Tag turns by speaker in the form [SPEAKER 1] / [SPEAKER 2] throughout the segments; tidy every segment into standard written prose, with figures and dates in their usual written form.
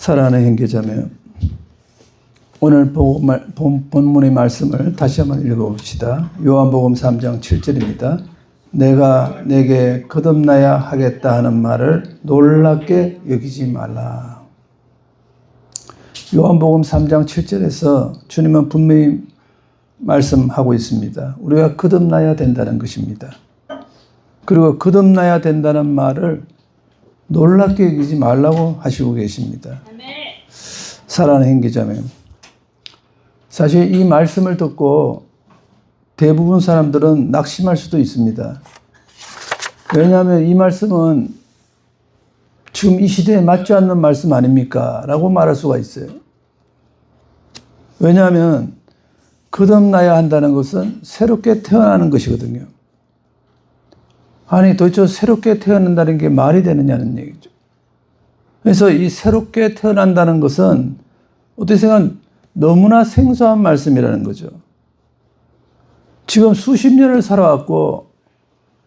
[SPEAKER 1] 사랑하는 형제자매, 오늘 본문의 말씀을 다시 한번 읽어봅시다. 요한복음 3장 7절입니다. 내가 내게 거듭나야 하겠다 하는 말을 놀랍게 여기지 말라. 요한복음 3장 7절에서 주님은 분명히 말씀하고 있습니다. 우리가 거듭나야 된다는 것입니다. 그리고 거듭나야 된다는 말을 놀랍게 여기지 말라고 하시고 계십니다. 사랑하는 형제자매, 사실 이 말씀을 듣고 대부분 사람들은 낙심할 수도 있습니다. 왜냐하면 이 말씀은 지금 이 시대에 맞지 않는 말씀 아닙니까? 라고 말할 수가 있어요. 왜냐하면 거듭나야 한다는 것은 새롭게 태어나는 것이거든요. 아니 도대체 새롭게 태어난다는 게 말이 되느냐는 얘기죠. 그래서 이 새롭게 태어난다는 것은 어떻게 생각하면 너무나 생소한 말씀이라는 거죠. 지금 수십 년을 살아왔고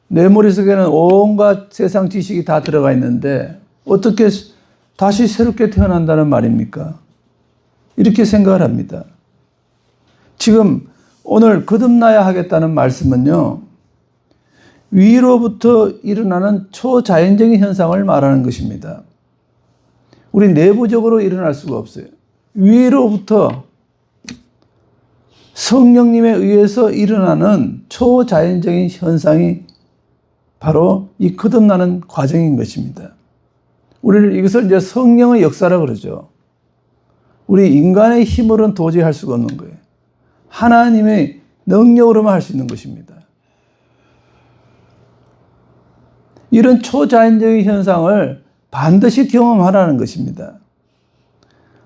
[SPEAKER 1] 내 머릿속에는 온갖 세상 지식이 다 들어가 있는데 어떻게 다시 새롭게 태어난다는 말입니까? 이렇게 생각을 합니다. 지금 오늘 거듭나야 하겠다는 말씀은요, 위로부터 일어나는 초자연적인 현상을 말하는 것입니다. 우리 내부적으로 일어날 수가 없어요. 위로부터 성령님에 의해서 일어나는 초자연적인 현상이 바로 이 거듭나는 과정인 것입니다. 우리는 이것을 이제 성령의 역사라고 그러죠. 우리 인간의 힘으로는 도저히 할 수가 없는 거예요. 하나님의 능력으로만 할 수 있는 것입니다. 이런 초자연적인 현상을 반드시 경험하라는 것입니다.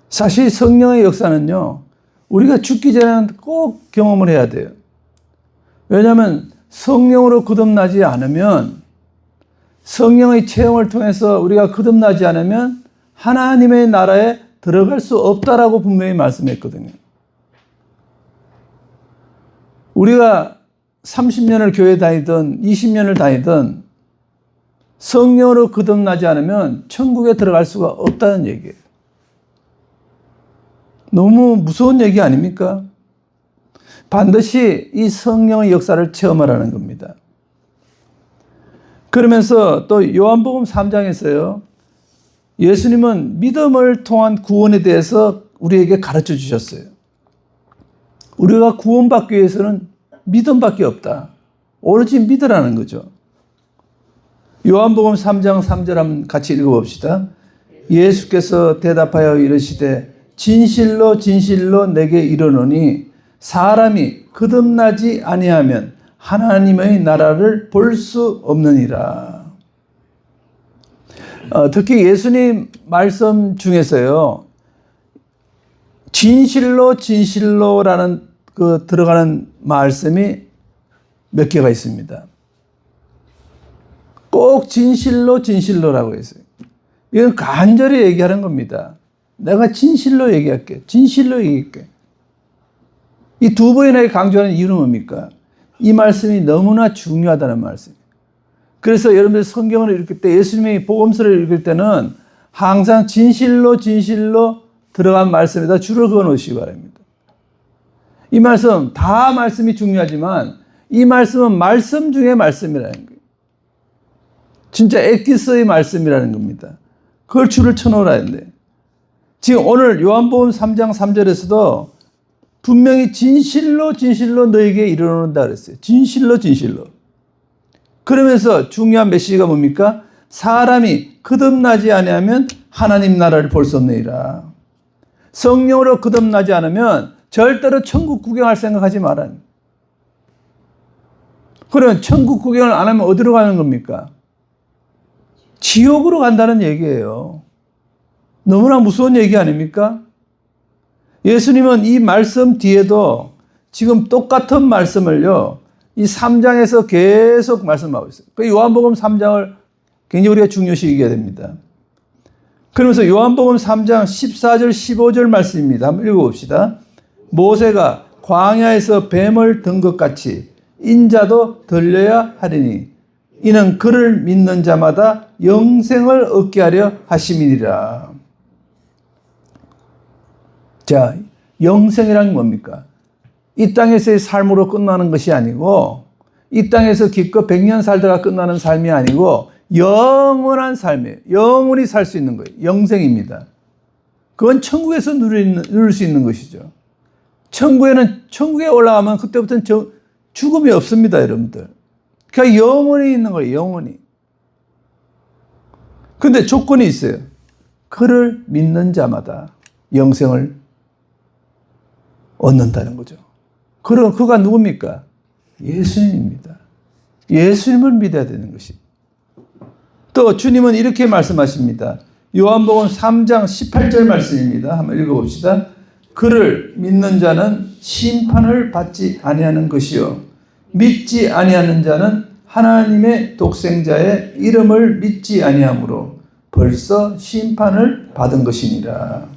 [SPEAKER 1] 사실 성령의 역사는요, 우리가 죽기 전에는 꼭 경험을 해야 돼요. 왜냐하면 성령으로 거듭나지 않으면, 성령의 체험을 통해서 우리가 거듭나지 않으면 하나님의 나라에 들어갈 수 없다라고 분명히 말씀했거든요. 우리가 30년을 교회 다니든 20년을 다니든 성령으로 거듭나지 않으면 천국에 들어갈 수가 없다는 얘기예요. 너무 무서운 얘기 아닙니까? 반드시 이 성령의 역사를 체험하라는 겁니다. 그러면서 또 요한복음 3장에서요, 예수님은 믿음을 통한 구원에 대해서 우리에게 가르쳐 주셨어요. 우리가 구원받기 위해서는 믿음밖에 없다. 오로지 믿으라는 거죠. 요한복음 3장 3절 한번 같이 읽어봅시다. 예수께서 대답하여 이르시되 진실로 진실로 내게 이르노니 사람이 거듭나지 아니하면 하나님의 나라를 볼 수 없느니라. 특히 예수님 말씀 중에서요, 진실로 진실로라는 그 들어가는 말씀이 몇 개가 있습니다. 꼭 진실로 진실로라고 했어요. 이건 간절히 얘기하는 겁니다. 내가 진실로 얘기할게. 진실로 얘기할게. 이 두 번이나 강조하는 이유는 뭡니까? 이 말씀이 너무나 중요하다는 말씀이에요. 그래서 여러분들 성경을 읽을 때, 예수님의 복음서를 읽을 때는 항상 진실로 진실로 들어간 말씀에다 줄을 그어 놓으시기 바랍니다. 이 말씀, 다 말씀이 중요하지만 이 말씀은 말씀 중에 말씀이라는 거예요. 진짜 엑기스의 말씀이라는 겁니다. 그걸 줄을 쳐놓으라 했는데, 지금 오늘 요한복음 3장 3절에서도 분명히 진실로 진실로 너에게 이르노다 그랬어요. 진실로 진실로. 그러면서 중요한 메시지가 뭡니까? 사람이 거듭나지 아니하면 하나님 나라를 볼 수 없느니라. 성령으로 거듭나지 않으면 절대로 천국 구경할 생각하지 말아요. 그러면 천국 구경을 안 하면 어디로 가는 겁니까? 지옥으로 간다는 얘기예요. 너무나 무서운 얘기 아닙니까? 예수님은 이 말씀 뒤에도 지금 똑같은 말씀을요, 이 3장에서 계속 말씀하고 있어요. 그 요한복음 3장을 굉장히 우리가 중요시 여겨야 됩니다. 그러면서 요한복음 3장 14절 15절 말씀입니다. 한번 읽어봅시다. 모세가 광야에서 뱀을 든 것 같이 인자도 들려야 하리니 이는 그를 믿는 자마다 영생을 얻게 하려 하심이니라. 자, 영생이란 뭡니까? 이 땅에서의 삶으로 끝나는 것이 아니고 이 땅에서 기껏 100년 살다가 끝나는 삶이 아니고 영원한 삶이에요. 영원히 살 수 있는 거예요. 영생입니다. 그건 천국에서 누릴 수 있는 것이죠. 천국에 올라가면 그때부터는 죽음이 없습니다, 여러분들. 그러니까 영원히 있는 거예요, 영원히. 근데 조건이 있어요. 그를 믿는 자마다 영생을 얻는다는 거죠. 그럼 그가 누굽니까? 예수님입니다. 예수님을 믿어야 되는 것이. 또 주님은 이렇게 말씀하십니다. 요한복음 3장 18절 말씀입니다. 한번 읽어봅시다. 그를 믿는 자는 심판을 받지 아니하는 것이요 믿지 아니하는 자는 하나님의 독생자의 이름을 믿지 아니하므로 벌써 심판을 받은 것이니라.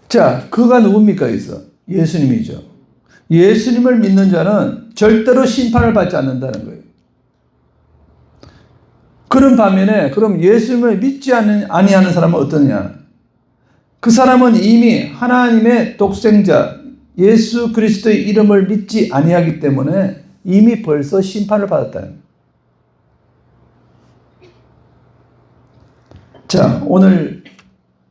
[SPEAKER 1] 자, 그가 누굽니까? 여기서 예수님이죠. 예수님을 믿는 자는 절대로 심판을 받지 않는다는 거예요. 그런 반면에 그럼 예수님을 믿지 아니하는 사람은 어떠냐? 그 사람은 이미 하나님의 독생자 예수 그리스도의 이름을 믿지 아니하기 때문에 이미 벌써 심판을 받았다는 거예요. 자, 오늘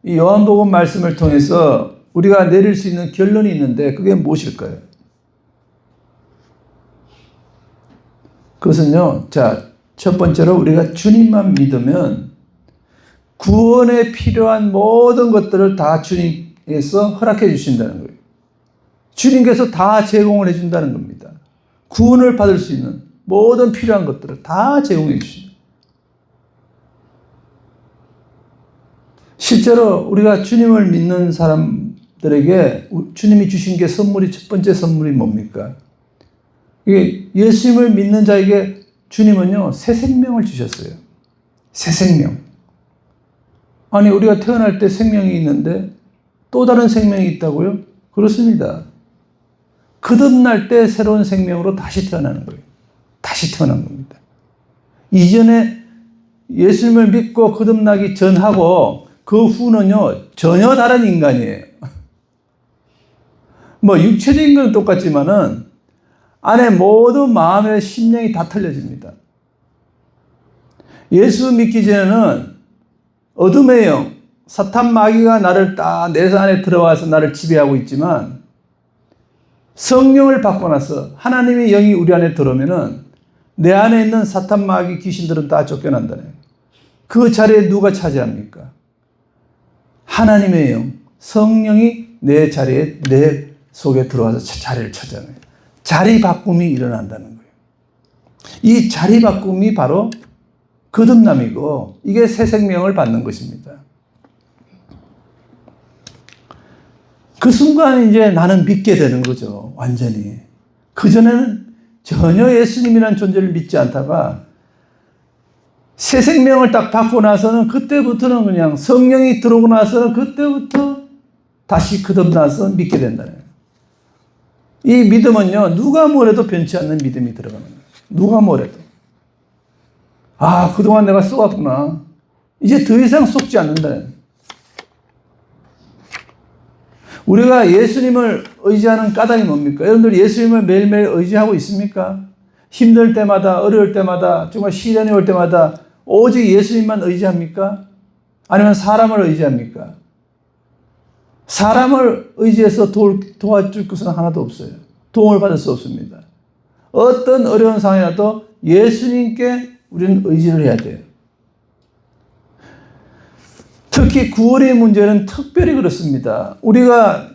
[SPEAKER 1] 이 요한복음 말씀을 통해서 우리가 내릴 수 있는 결론이 있는데 그게 무엇일까요? 그것은요, 자, 첫 번째로 우리가 주님만 믿으면 구원에 필요한 모든 것들을 다 주님께서 허락해 주신다는 거예요. 주님께서 다 제공을 해 준다는 겁니다. 구원을 받을 수 있는 모든 필요한 것들을 다 제공해 주십니다. 실제로 우리가 주님을 믿는 사람들에게 주님이 주신 게 선물이 첫 번째 선물이 뭡니까? 이게 예수님을 믿는 자에게 주님은요, 새 생명을 주셨어요. 새 생명. 아니, 우리가 태어날 때 생명이 있는데 또 다른 생명이 있다고요? 그렇습니다. 거듭날 때 새로운 생명으로 다시 태어나는 거예요. 다시 태어난 겁니다. 이전에 예수님을 믿고 거듭나기 전하고 그 후는요, 전혀 다른 인간이에요. 뭐, 육체적인 건 똑같지만은 안에 모든 마음의 심령이 다 틀려집니다. 예수 믿기 전에는 어둠의 영, 사탄 마귀가 나를 딱 내 안에 들어와서 나를 지배하고 있지만 성령을 받고 나서 하나님의 영이 우리 안에 들어오면은 내 안에 있는 사탄 마귀 귀신들은 다 쫓겨난다네. 그 자리에 누가 차지합니까? 하나님의 영, 성령이 내 자리에, 내 속에 들어와서 자리를 차지하는 거예요. 자리 바꿈이 일어난다는 거예요. 이 자리 바꿈이 바로 거듭남이고 이게 새 생명을 받는 것입니다. 그 순간 이제 나는 믿게 되는 거죠. 완전히. 그전에는 전혀 예수님이라는 존재를 믿지 않다가 새 생명을 딱 받고 나서는 그때부터는 그냥 성령이 들어오고 나서는 그때부터 다시 거듭나서 믿게 된다는 거예요. 이 믿음은요, 누가 뭐래도 변치 않는 믿음이 들어가는 거예요. 누가 뭐래도. 아, 그동안 내가 쏘았구나. 이제 더 이상 쏘지 않는다는 거예요. 우리가 예수님을 의지하는 까닭이 뭡니까? 여러분들 예수님을 매일매일 의지하고 있습니까? 힘들 때마다, 어려울 때마다, 정말 시련이 올 때마다 오직 예수님만 의지합니까? 아니면 사람을 의지합니까? 사람을 의지해서 도와줄 것은 하나도 없어요. 도움을 받을 수 없습니다. 어떤 어려운 상황이라도 예수님께 우리는 의지를 해야 돼요. 특히 구원의 문제는 특별히 그렇습니다. 우리가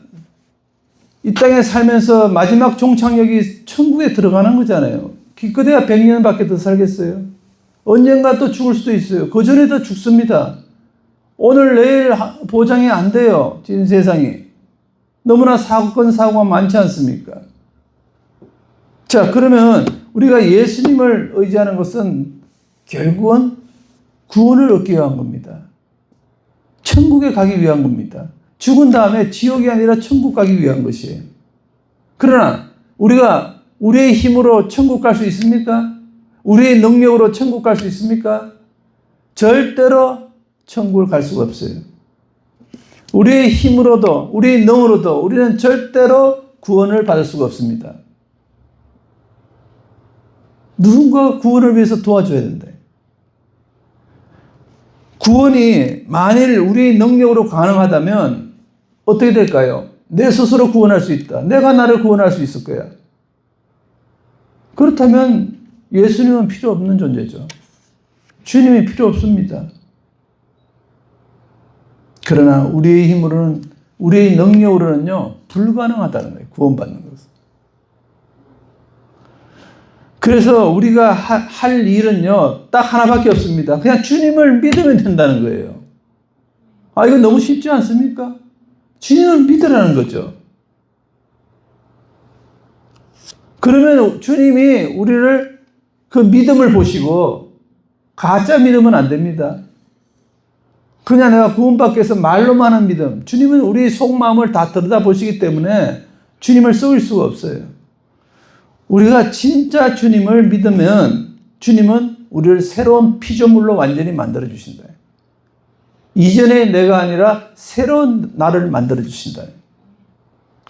[SPEAKER 1] 이 땅에 살면서 마지막 종착역이 천국에 들어가는 거잖아요. 기껏해야 100년밖에 더 살겠어요. 언젠가 또 죽을 수도 있어요. 그 전에도 죽습니다. 오늘 내일 보장이 안 돼요. 지금 세상이. 너무나 사고가 많지 않습니까? 자, 그러면 우리가 예수님을 의지하는 것은 결국은 구원을 얻기 위한 겁니다. 천국에 가기 위한 겁니다. 죽은 다음에 지옥이 아니라 천국 가기 위한 것이에요. 그러나 우리가 우리의 힘으로 천국 갈 수 있습니까? 우리의 능력으로 천국 갈 수 있습니까? 절대로 천국을 갈 수가 없어요. 우리의 힘으로도 우리의 능으로도 우리는 절대로 구원을 받을 수가 없습니다. 누군가 구원을 위해서 도와줘야 된다. 구원이 만일 우리의 능력으로 가능하다면 어떻게 될까요? 내 스스로 구원할 수 있다. 내가 나를 구원할 수 있을 거야. 그렇다면 예수님은 필요 없는 존재죠. 주님이 필요 없습니다. 그러나 우리의 힘으로는, 우리의 능력으로는요, 불가능하다는 거예요. 구원받는 것은. 그래서 우리가 할 일은요, 딱 하나밖에 없습니다. 그냥 주님을 믿으면 된다는 거예요. 아, 이거 너무 쉽지 않습니까? 주님을 믿으라는 거죠. 그러면 주님이 우리를 그 믿음을 보시고 가짜 믿으면 안 됩니다. 그냥 내가 구원받기 위해서 말로만 하는 믿음. 주님은 우리 속마음을 다 들여다보시기 때문에 주님을 속일 수가 없어요. 우리가 진짜 주님을 믿으면 주님은 우리를 새로운 피조물로 완전히 만들어 주신다. 이전의 내가 아니라 새로운 나를 만들어 주신다.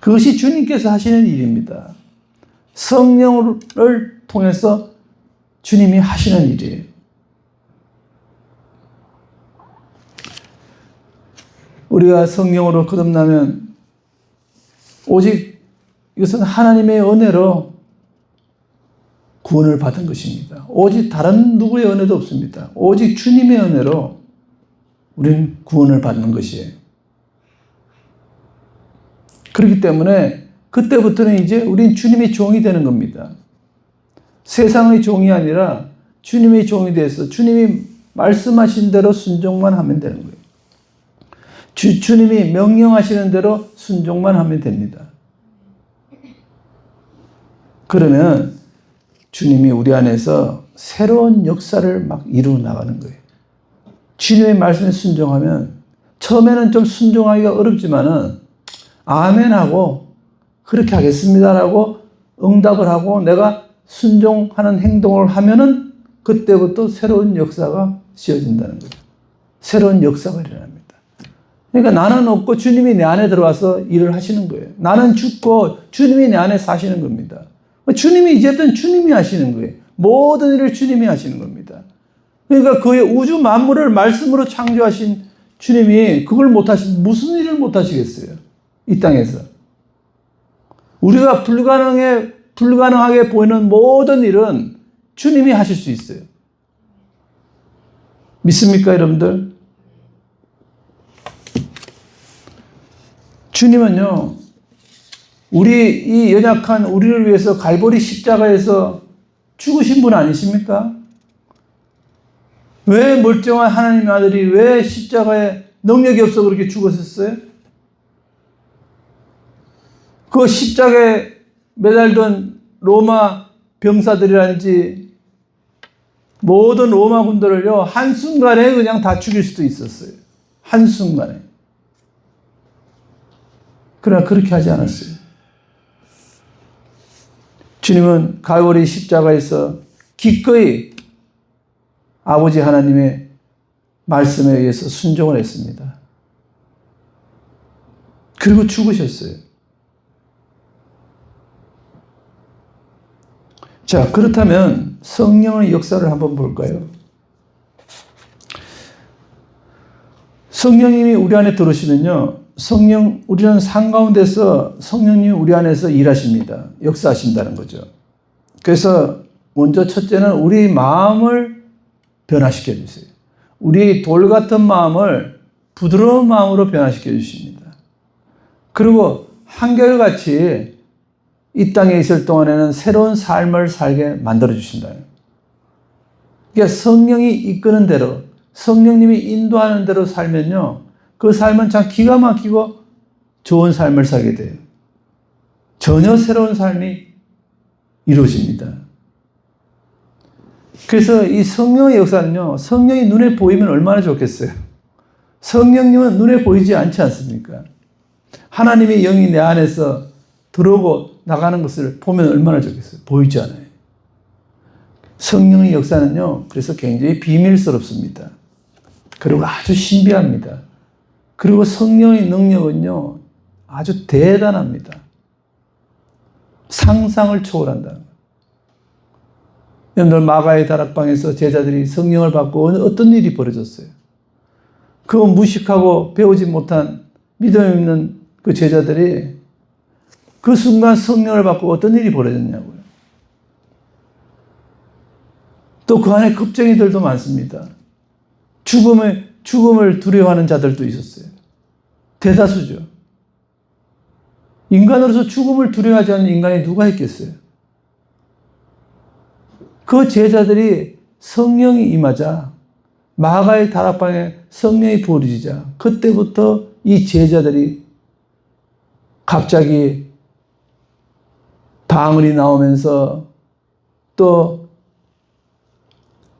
[SPEAKER 1] 그것이 주님께서 하시는 일입니다. 성령을 통해서 주님이 하시는 일이에요. 우리가 성령으로 거듭나면 오직 이것은 하나님의 은혜로 구원을 받은 것입니다. 오직 다른 누구의 은혜도 없습니다. 오직 주님의 은혜로 우리는 구원을 받는 것이에요. 그렇기 때문에 그때부터는 이제 우린 주님의 종이 되는 겁니다. 세상의 종이 아니라 주님의 종이 돼서 주님이 말씀하신 대로 순종만 하면 되는 거예요. 주님이 명령하시는 대로 순종만 하면 됩니다. 그러면 주님이 우리 안에서 새로운 역사를 막 이루어 나가는 거예요. 주님의 말씀에 순종하면 처음에는 좀 순종하기가 어렵지만은 아멘하고 그렇게 하겠습니다라고 응답을 하고 내가 순종하는 행동을 하면은 그때부터 새로운 역사가 씌워진다는 거죠. 새로운 역사가 일어납니다. 그러니까 나는 없고 주님이 내 안에 들어와서 일을 하시는 거예요. 나는 죽고 주님이 내 안에 사시는 겁니다. 주님이 이제든 주님이 하시는 거예요. 모든 일을 주님이 하시는 겁니다. 그러니까 그의 우주 만물을 말씀으로 창조하신 주님이 그걸 못하신 무슨 일을 못하시겠어요? 이 땅에서. 우리가 불가능하게 보이는 모든 일은 주님이 하실 수 있어요. 믿습니까, 여러분들? 주님은요, 우리 이 연약한 우리를 위해서 갈보리 십자가에서 죽으신 분 아니십니까? 왜 멀쩡한 하나님의 아들이 왜 십자가에 능력이 없어 그렇게 죽었었어요? 그 십자가에 매달던 로마 병사들이라든지 모든 로마 군대를요, 한순간에 그냥 다 죽일 수도 있었어요. 한순간에. 그러나 그렇게 하지 않았어요. 주님은 갈보리 십자가에서 기꺼이 아버지 하나님의 말씀에 의해서 순종을 했습니다. 그리고 죽으셨어요. 자, 그렇다면 성령의 역사를 한번 볼까요? 성령님이 우리 안에 들어오시면요, 우리는 삶 가운데서 성령님이 우리 안에서 일하십니다. 역사하신다는 거죠. 그래서 먼저 첫째는 우리 마음을 변화시켜 주세요. 우리 돌 같은 마음을 부드러운 마음으로 변화시켜 주십니다. 그리고 한결같이 이 땅에 있을 동안에는 새로운 삶을 살게 만들어 주신다. 그러니까 성령이 이끄는 대로, 성령님이 인도하는 대로 살면요, 그 삶은 참 기가 막히고 좋은 삶을 살게 돼요. 전혀 새로운 삶이 이루어집니다. 그래서 이 성령의 역사는요, 성령이 눈에 보이면 얼마나 좋겠어요. 성령님은 눈에 보이지 않지 않습니까? 하나님의 영이 내 안에서 들어오고 나가는 것을 보면 얼마나 좋겠어요. 보이지 않아요. 성령의 역사는요, 그래서 굉장히 비밀스럽습니다. 그리고 아주 신비합니다. 그리고 성령의 능력은요, 아주 대단합니다. 상상을 초월한다는 거예요. 여러분들 마가의 다락방에서 제자들이 성령을 받고 어떤 일이 벌어졌어요? 그거 무식하고 배우지 못한 믿음 있는 그 제자들이 그 순간 성령을 받고 어떤 일이 벌어졌냐고요. 또 그 안에 겁쟁이들도 많습니다. 죽음을 두려워하는 자들도 있었어요. 대다수죠. 인간으로서 죽음을 두려워하지 않는 인간이 누가 있겠어요? 그 제자들이 성령이 임하자, 마가의 다락방에 성령이 부어지자, 그때부터 이 제자들이 갑자기 방언이 나오면서 또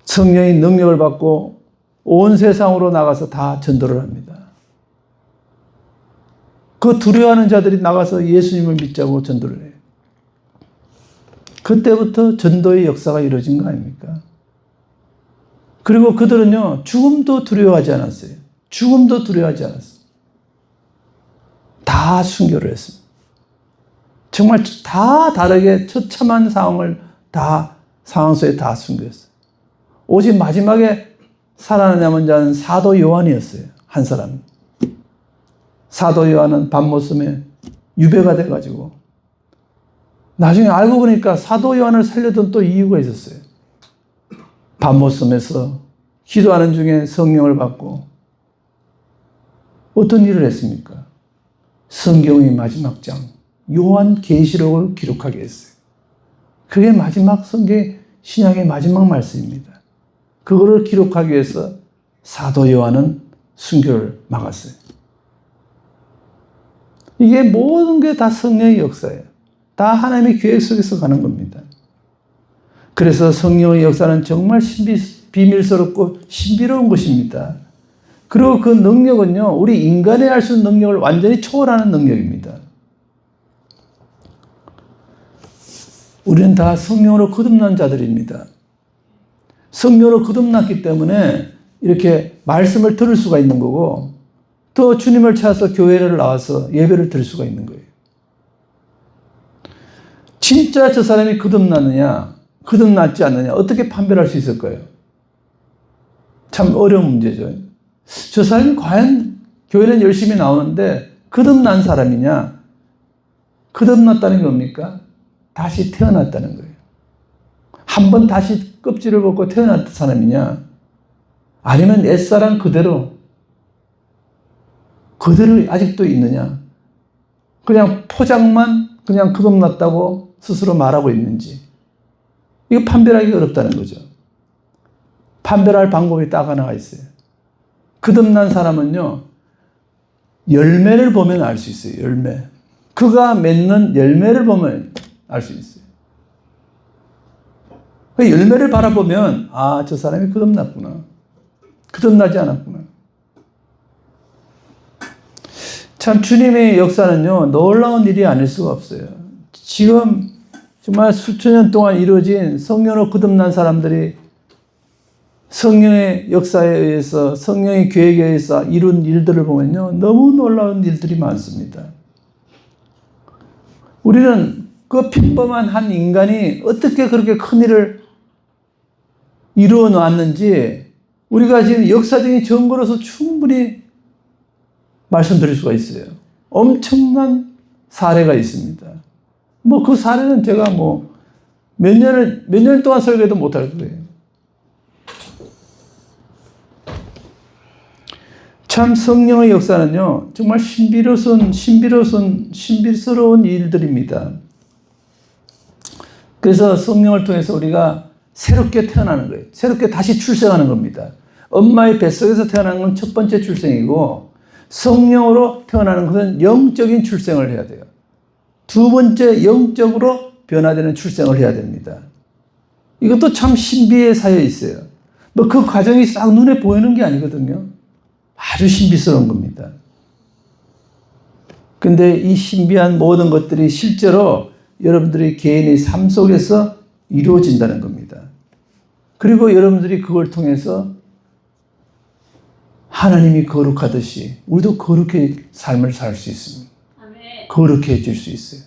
[SPEAKER 1] 성령의 능력을 받고 온 세상으로 나가서 다 전도를 합니다. 그 두려워하는 자들이 나가서 예수님을 믿자고 전도를 해요. 그때부터 전도의 역사가 이루어진 거 아닙니까? 그리고 그들은요, 죽음도 두려워하지 않았어요. 죽음도 두려워하지 않았어요. 다 순교를 했습니다. 정말 다 다르게 처참한 상황을 상황 속에 다 순교했어요. 오직 마지막에 살아남은 자는 사도 요한이었어요. 한 사람. 사도 요한은 밤모섬에 유배가 돼가지고 나중에 알고 보니까 사도 요한을 살려던 또 이유가 있었어요. 밤모섬에서 기도하는 중에 성령을 받고 어떤 일을 했습니까? 성경의 마지막 장 요한계시록을 기록하게 했어요. 그게 마지막 성경 신약의 마지막 말씀입니다. 그거를 기록하기 위해서 사도 요한은 순교를 막았어요. 이게 모든 게 다 성령의 역사예요. 다 하나님의 계획 속에서 가는 겁니다. 그래서 성령의 역사는 정말 비밀스럽고 신비로운 것입니다. 그리고 그 능력은요, 우리 인간이 할 수 있는 능력을 완전히 초월하는 능력입니다. 우리는 다 성령으로 거듭난 자들입니다. 성령으로 거듭났기 때문에 이렇게 말씀을 들을 수가 있는 거고, 또 주님을 찾아서 교회를 나와서 예배를 드릴 수가 있는 거예요. 진짜 저 사람이 거듭났느냐, 거듭났지 않느냐, 어떻게 판별할 수 있을까요? 참 어려운 문제죠. 저 사람이 과연 교회는 열심히 나오는데 거듭난 사람이냐? 거듭났다는 게 뭡니까? 다시 태어났다는 거예요. 한 번 다시 껍질을 벗고 태어났던 사람이냐? 아니면 옛사람 그대로 아직도 있느냐? 그냥 포장만 그냥 거듭났다고 스스로 말하고 있는지. 이거 판별하기 어렵다는 거죠. 판별할 방법이 딱 하나가 있어요. 거듭난 사람은요, 열매를 보면 알 수 있어요. 열매. 그가 맺는 열매를 보면 알 수 있어요. 그 열매를 바라보면 저 사람이 거듭났구나. 거듭나지 않았구나. 참 주님의 역사는요, 놀라운 일이 아닐 수가 없어요. 지금 정말 수천 년 동안 이루어진 성령으로 거듭난 사람들이 성령의 역사에 의해서, 성령의 계획에 의해서 이룬 일들을 보면요, 너무 놀라운 일들이 많습니다. 우리는 그 평범한 한 인간이 어떻게 그렇게 큰 일을 이루어 놨는지 우리가 지금 역사적인 증거로서 충분히 말씀드릴 수가 있어요. 엄청난 사례가 있습니다. 그 사례는 제가 몇 년 동안 설교도 못할 거예요. 참 성령의 역사는요, 정말 신비스러운 일들입니다. 그래서 성령을 통해서 우리가 새롭게 태어나는 거예요. 새롭게 다시 출생하는 겁니다. 엄마의 뱃속에서 태어나는 건 첫 번째 출생이고, 성령으로 태어나는 것은 영적인 출생을 해야 돼요. 두 번째 영적으로 변화되는 출생을 해야 됩니다. 이것도 참 신비에 쌓여 있어요. 그 과정이 싹 눈에 보이는 게 아니거든요. 아주 신비스러운 겁니다. 근데 이 신비한 모든 것들이 실제로 여러분들의 개인의 삶 속에서 이루어진다는 겁니다. 그리고 여러분들이 그걸 통해서 하나님이 거룩하듯이 우리도 거룩히 삶을 살 수 있습니다. 거룩해질 수 있어요.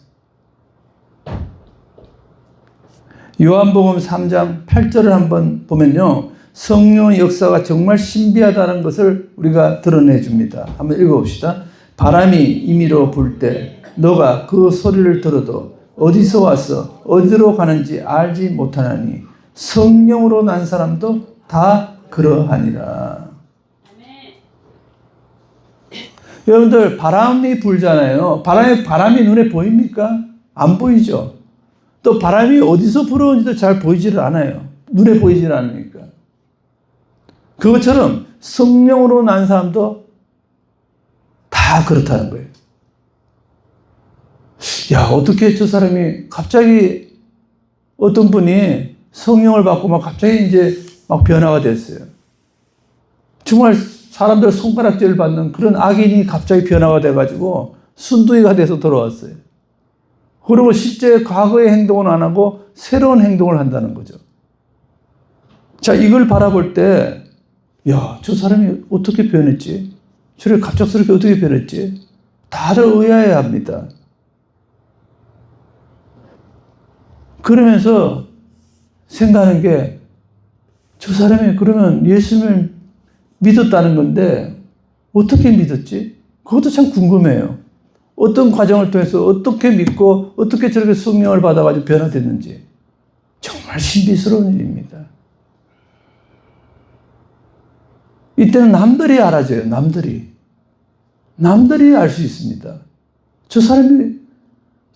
[SPEAKER 1] 요한복음 3장 8절을 한번 보면요. 성령의 역사가 정말 신비하다는 것을 우리가 드러내 줍니다. 한번 읽어봅시다. 바람이 임의로 불 때 너가 그 소리를 들어도 어디서 와서 어디로 가는지 알지 못하나니 성령으로 난 사람도 다 그러하니라. 여러분들 바람이 불잖아요. 바람이 눈에 보입니까? 안 보이죠. 또 바람이 어디서 불어오는지도 잘 보이지를 않아요. 눈에 보이질 않으니까. 그것처럼 성령으로 난 사람도 다 그렇다는 거예요. 야, 어떻게 저 사람이 갑자기 어떤 분이 성령을 받고 막 갑자기 이제 막 변화가 됐어요. 정말 사람들 손가락질 받는 그런 악인이 갑자기 변화가 돼가지고 순두이가 돼서 돌아왔어요. 그리고 실제 과거의 행동은 안 하고 새로운 행동을 한다는 거죠. 자, 이걸 바라볼 때, 야, 저 사람이 어떻게 변했지? 저렇게 갑작스럽게 어떻게 변했지? 다들 의아해 합니다. 그러면서 생각하는 게, 저 사람이 그러면 예수님을 믿었다는 건데 어떻게 믿었지? 그것도 참 궁금해요. 어떤 과정을 통해서 어떻게 믿고 어떻게 저렇게 성령을 받아가지고 변화됐는지 정말 신비스러운 일입니다. 이때는 남들이 알아줘요. 남들이 알 수 있습니다. 저 사람이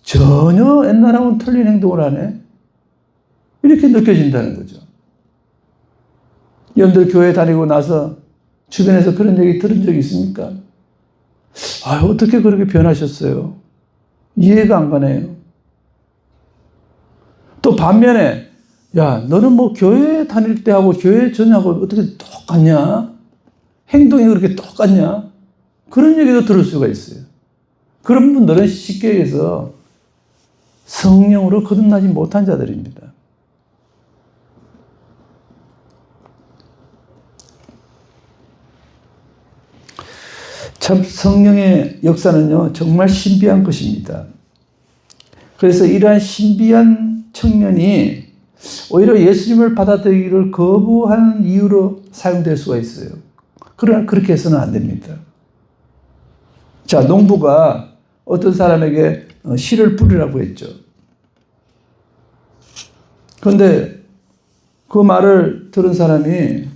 [SPEAKER 1] 전혀 옛날하고는 틀린 행동을 하네. 이렇게 느껴진다는 거죠. 여러분들 교회 다니고 나서 주변에서 그런 얘기 들은 적이 있습니까? 아, 어떻게 그렇게 변하셨어요? 이해가 안 가네요. 또 반면에, 야, 너는 뭐 교회 다닐 때하고 교회 전하고 어떻게 똑같냐? 행동이 그렇게 똑같냐? 그런 얘기도 들을 수가 있어요. 그런 분들은 쉽게 얘기해서 성령으로 거듭나지 못한 자들입니다. 참 성령의 역사는요, 정말 신비한 것입니다. 그래서 이러한 신비한 청년이 오히려 예수님을 받아들이기를 거부하는 이유로 사용될 수가 있어요. 그러나 그렇게 해서는 안 됩니다. 자, 농부가 어떤 사람에게 씨를 뿌리라고 했죠. 그런데 그 말을 들은 사람이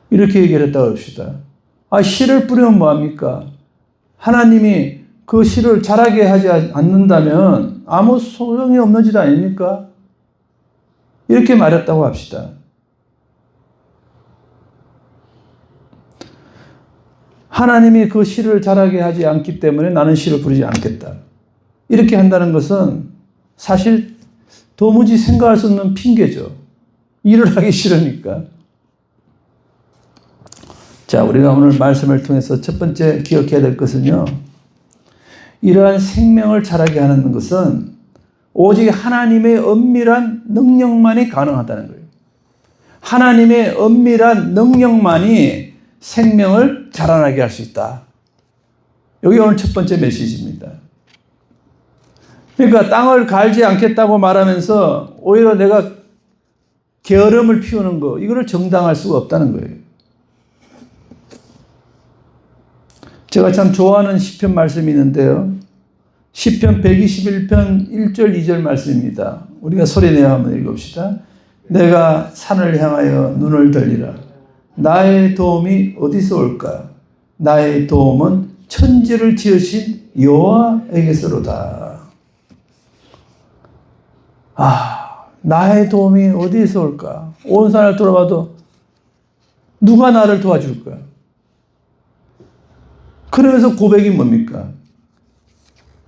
[SPEAKER 1] 이렇게 얘기를 했다고 합시다. 아, 씨를 뿌리면 뭐합니까? 하나님이 그 씨를 자라게 하지 않는다면 아무 소용이 없는 짓 아닙니까? 이렇게 말했다고 합시다. 하나님이 그 씨를 자라게 하지 않기 때문에 나는 씨를 뿌리지 않겠다. 이렇게 한다는 것은 사실 도무지 생각할 수 없는 핑계죠. 일을 하기 싫으니까. 자, 우리가 오늘 말씀을 통해서 첫 번째 기억해야 될 것은요. 이러한 생명을 자라게 하는 것은 오직 하나님의 엄밀한 능력만이 가능하다는 거예요. 하나님의 엄밀한 능력만이 생명을 자라나게 할 수 있다. 여기 오늘 첫 번째 메시지입니다. 그러니까 땅을 갈지 않겠다고 말하면서 오히려 내가 게으름을 피우는 거, 이거를 정당할 수가 없다는 거예요. 제가 참 좋아하는 시편 말씀이 있는데요. 시편 121편 1절 2절 말씀입니다. 우리가 소리내어 한번 읽읍시다. 내가 산을 향하여 눈을 들리라. 나의 도움이 어디서 올까? 나의 도움은 천지를 지으신 여호와에게서로다. 아, 나의 도움이 어디서 올까? 온 산을 돌아봐도 누가 나를 도와줄까? 그러면서 고백이 뭡니까?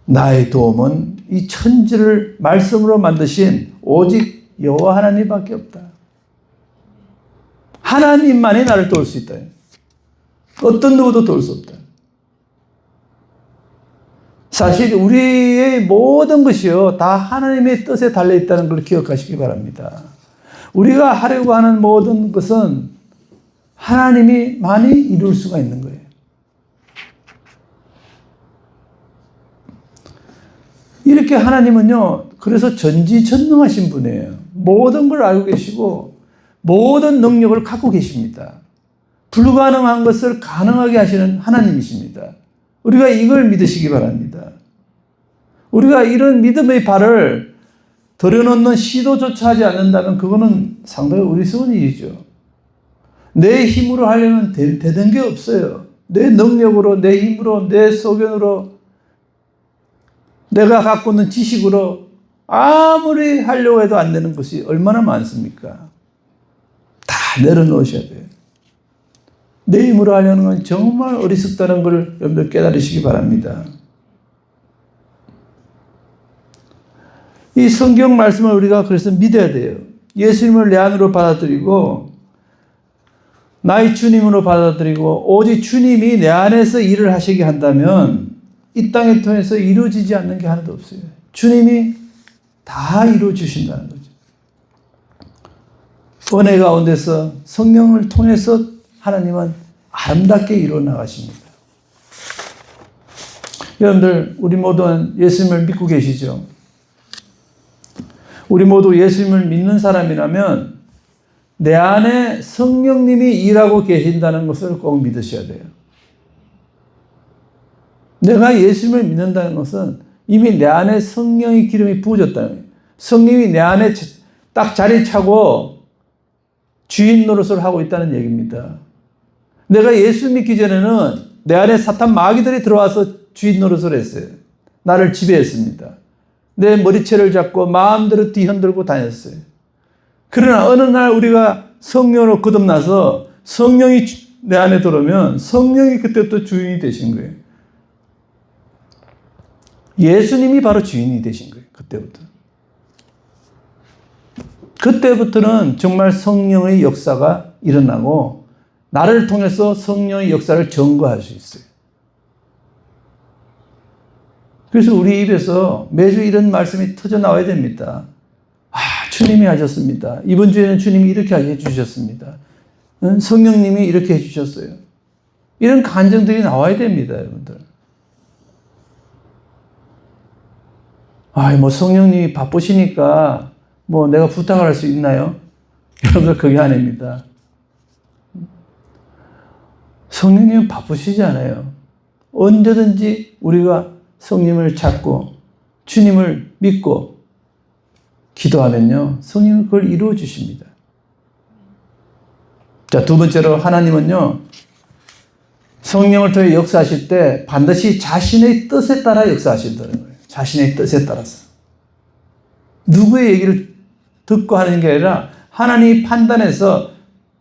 [SPEAKER 1] 나의 도움은 이 천지를 말씀으로 만드신 오직 여호와 하나님밖에 없다. 하나님만이 나를 도울 수 있다. 어떤 누구도 도울 수 없다. 사실 우리의 모든 것이요 다 하나님의 뜻에 달려있다는 걸 기억하시기 바랍니다. 우리가 하려고 하는 모든 것은 하나님이 많이 이룰 수가 있는 거예요. 이렇게 하나님은요, 그래서 전지전능하신 분이에요. 모든 걸 알고 계시고 모든 능력을 갖고 계십니다. 불가능한 것을 가능하게 하시는 하나님이십니다. 우리가 이걸 믿으시기 바랍니다. 우리가 이런 믿음의 발을 들여놓는 시도조차 하지 않는다면 그거는 상당히 어리석은 일이죠. 내 힘으로 하려면 되는 게 없어요. 내 능력으로, 내 힘으로, 내 소견으로, 내가 갖고 있는 지식으로 아무리 하려고 해도 안 되는 것이 얼마나 많습니까? 다 내려놓으셔야 돼요. 내 힘으로 하려는 건 정말 어리석다는 걸 여러분들 깨달으시기 바랍니다. 이 성경 말씀을 우리가 그래서 믿어야 돼요. 예수님을 내 안으로 받아들이고 나의 주님으로 받아들이고 오직 주님이 내 안에서 일을 하시게 한다면 이 땅을 통해서 이루어지지 않는 게 하나도 없어요. 주님이 다 이루어 주신다는 거죠. 은혜 가운데서 성령을 통해서 하나님은 아름답게 이루어 나가십니다. 여러분들, 우리 모두는 예수님을 믿고 계시죠? 우리 모두 예수님을 믿는 사람이라면 내 안에 성령님이 일하고 계신다는 것을 꼭 믿으셔야 돼요. 내가 예수님을 믿는다는 것은 이미 내 안에 성령의 기름이 부어졌다는 거예요. 성령이 내 안에 딱 자리 차고 주인 노릇을 하고 있다는 얘기입니다. 내가 예수 믿기 전에는 내 안에 사탄 마귀들이 들어와서 주인 노릇을 했어요. 나를 지배했습니다. 내 머리채를 잡고 마음대로 뒤흔들고 다녔어요. 그러나 어느 날 우리가 성령으로 거듭나서 성령이 내 안에 들어오면 성령이 그때부터 주인이 되신 거예요. 예수님이 바로 주인이 되신 거예요. 그때부터. 그때부터는 정말 성령의 역사가 일어나고 나를 통해서 성령의 역사를 증거할 수 있어요. 그래서 우리 입에서 매주 이런 말씀이 터져 나와야 됩니다. 아, 주님이 하셨습니다. 이번 주에는 주님이 이렇게 해주셨습니다. 성령님이 이렇게 해주셨어요. 이런 간증들이 나와야 됩니다, 여러분들. 아, 뭐 성령님이 바쁘시니까 뭐 내가 부탁을 할 수 있나요? 여러분들 그게 아닙니다. 성령님은 바쁘시지 않아요. 언제든지 우리가 성령을 찾고 주님을 믿고 기도하면요, 성령은 그걸 이루어 주십니다. 자, 두 번째로 하나님은요, 성령을 통해 역사하실 때 반드시 자신의 뜻에 따라 역사하신다는 거예요. 자신의 뜻에 따라서. 누구의 얘기를 듣고 하는 게 아니라 하나님이 판단해서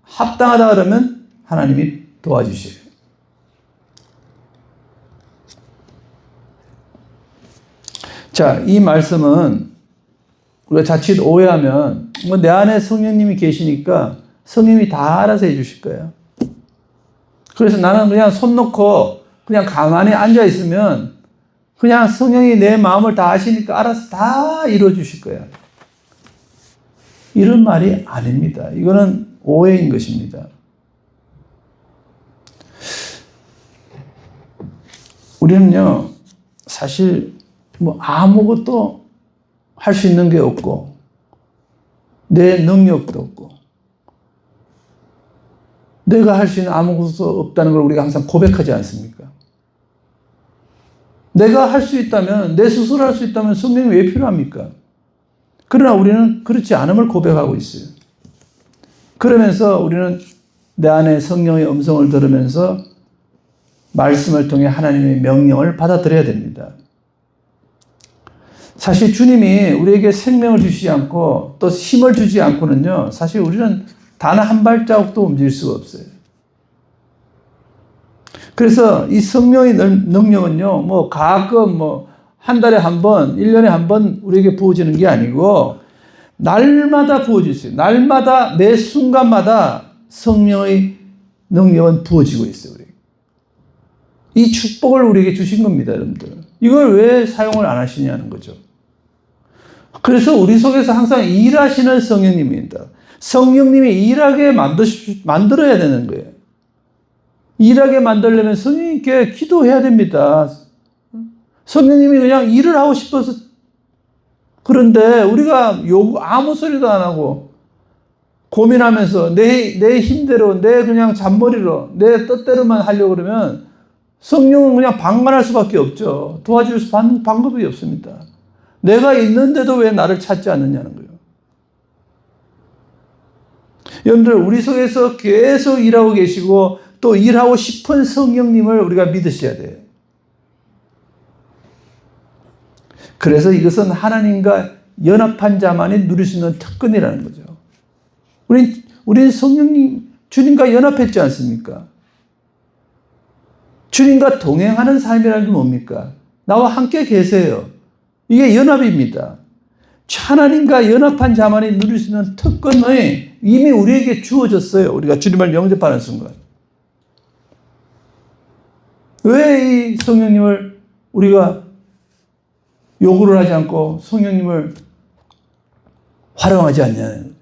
[SPEAKER 1] 합당하다 그러면 하나님이 도와주셔요. 자, 이 말씀은 우리가 자칫 오해하면 뭐 내 안에 성령님이 계시니까 성령님이 다 알아서 해 주실 거예요. 그래서 나는 그냥 손 놓고 그냥 가만히 앉아 있으면 그냥 성령이 내 마음을 다 아시니까 알아서 다 이루어 주실 거예요. 이런 말이 아닙니다. 이거는 오해인 것입니다. 우리는요, 사실 뭐 아무것도 할 수 있는 게 없고 내 능력도 없고 내가 할 수 있는 아무것도 없다는 걸 우리가 항상 고백하지 않습니까? 내가 할 수 있다면, 내 스스로 할 수 있다면 성령이 왜 필요합니까? 그러나 우리는 그렇지 않음을 고백하고 있어요. 그러면서 우리는 내 안에 성령의 음성을 들으면서 말씀을 통해 하나님의 명령을 받아들여야 됩니다. 사실 주님이 우리에게 생명을 주시지 않고 또 힘을 주지 않고는요, 사실 우리는 단 한 발자국도 움직일 수가 없어요. 그래서 이 성령의 능력은요, 뭐 가끔 뭐 한 달에 한 번, 1년에 한 번 우리에게 부어지는 게 아니고 날마다 부어지세요. 날마다 매 순간마다 성령의 능력은 부어지고 있어요. 우리에게. 이 축복을 우리에게 주신 겁니다, 여러분들. 이걸 왜 사용을 안 하시냐는 거죠. 그래서 우리 속에서 항상 일하시는 성령님입니다. 성령님이 일하게 만들어야 되는 거예요. 일하게 만들려면 성령님께 기도해야 됩니다. 성령님이 그냥 일을 하고 싶어서 그런데 우리가 아무 소리도 안 하고 고민하면서 내 힘대로 내 그냥 잔머리로 내 뜻대로만 하려고 그러면 성령은 그냥 방관할 수밖에 없죠. 도와줄 수 방법이 없습니다. 내가 있는데도 왜 나를 찾지 않느냐는 거예요. 여러분들 우리 속에서 계속 일하고 계시고 또 일하고 싶은 성령님을 우리가 믿으셔야 돼요. 그래서 이것은 하나님과 연합한 자만이 누릴 수 있는 특권이라는 거죠. 우린 성령님, 주님과 연합했지 않습니까? 주님과 동행하는 삶이라는 게 뭡니까? 나와 함께 계세요. 이게 연합입니다. 하나님과 연합한 자만이 누릴 수 있는 특권이 이미 우리에게 주어졌어요. 우리가 주님을 영접하는 순간. 왜 이 성령님을 우리가 요구를 하지 않고 성령님을 활용하지 않냐는 거예요.